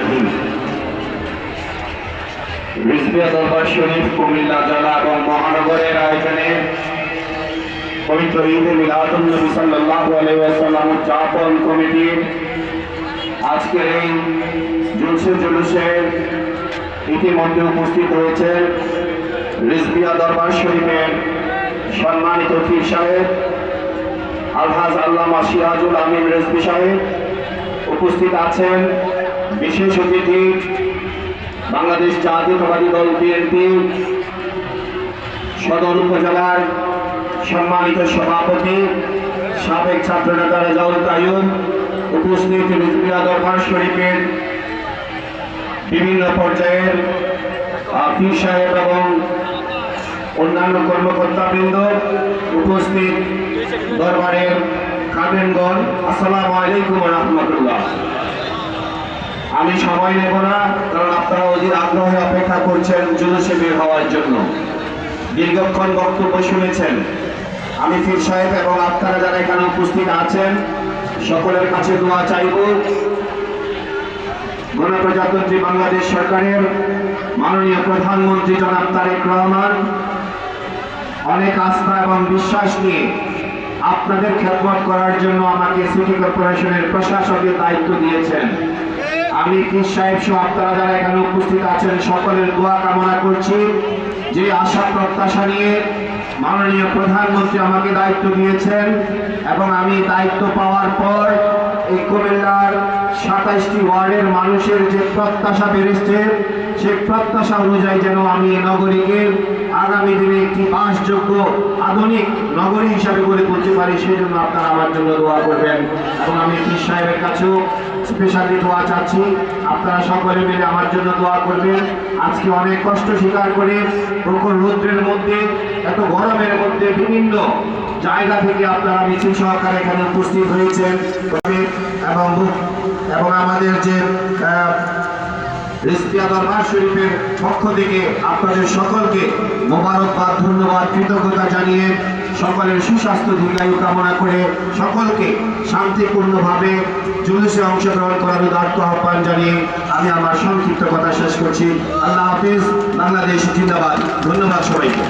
রহিম। রিজভিয়া দরবার শরীফ কুমিল্লা জেলা এবং মহানগরের আয়োজনে পবিত্র ঈদে মিলাদুন নবী সাল্লাল্লাহু আলাইহি ওয়াসাল্লাম উদযাপন কমিটির আজকের এই জুলুসে ইতিমধ্যে উপস্থিত হয়েছেন রিজভিয়া দরবার শরীফের সম্মানিত পীর সাহেব আলহাজ আল্লামা সিরাজুল আমিন রিজভী সাহেব। উপস্থিত আছেন বিশেষ অতিথি বাংলাদেশ জাতীয়তাবাদী দল বিএনপি সদর উপজেলার সম্মানিত সভাপতি সাবেক ছাত্রনেতা রেজাউল কাইয়ুম। উপস্থিত রিজভিয়া দরবার শরীফের বিভিন্ন পর্যায়ের পীর সাহেব এবং অন্যান্য কর্মকর্তাবৃন্দ, উপস্থিত দরবারের খাদেমগণ, আসসালামু আলাইকুম ওয়া রাহমাতুল্লাহ। আমি সময় নেব না, কারণ আপনারা অধীর আগ্রহে অপেক্ষা করছেন জুলুসে বের হওয়ার জন্য। দীর্ঘক্ষণ বক্তব্য শুনেছেন। আমি পীর সাহেব এবং আপনারা যারা এখানে উপস্থিত আছেন সকলের কাছে দোয়া চাইব। গণপ্রজাতন্ত্রী বাংলাদেশ সরকারের মাননীয় প্রধানমন্ত্রী জনাব তারেক রহমান অনেক আস্থা এবং বিশ্বাস নিয়ে আপনাদের খেদমত করার জন্য আমাকে সিটি কর্পোরেশনের প্রশাসকের দায়িত্ব দিয়েছেন। আমি পীর সাহেব সহ আপনারা যারা এখানে উপস্থিত আছেন সকলের দোয়া কামনা করছি যে আশা প্রত্যাশা নিয়ে মাননীয় প্রধানমন্ত্রী আমাকে দায়িত্ব দিয়েছেন এবং আমি দায়িত্ব পাওয়ার পর এই কুমিল্লার 27টি ওয়ার্ডের মানুষের যে প্রত্যাশা বেড়েছে সেই প্রত্যাশা অনুযায়ী যেন আমি এই নগরীকে আগামী দিনে একটি বাসযোগ্য আধুনিক নগরী হিসাবে গড়ে তুলতে পারি, সেই জন্য আপনারা আমার জন্য দোয়া করবেন। এবং আমি পীর সাহেবের কাছেও স্পেশালি দোয়া চাচ্ছি, আপনারা সকলে মিলে আমার জন্য দোয়া করবেন। আজকে অনেক কষ্ট স্বীকার করে প্রখর রৌদ্রের মধ্যে, এত গরমের মধ্যে বিভিন্ন জায়গা থেকে আপনারা মিছিল সহকারে এখানে উপস্থিত হয়েছেন এবং আমাদের যে রিজভিয়া দরবার শরীফের পক্ষ থেকে আপনাদের সকলকে মোবারকবাদ, ধন্যবাদ, কৃতজ্ঞতা জানিয়ে সকলের সুস্বাস্থ্য দীর্ঘায়ু কামনা করে সকলকে শান্তিপূর্ণভাবে জুলুসে অংশগ্রহণ করার উদাত্ত আহ্বান জানিয়ে আমি আমার সংক্ষিপ্ত কথা শেষ করছি। আল্লাহ হাফিজ। বাংলাদেশ জিন্দাবাদ। ধন্যবাদ সবাইকে।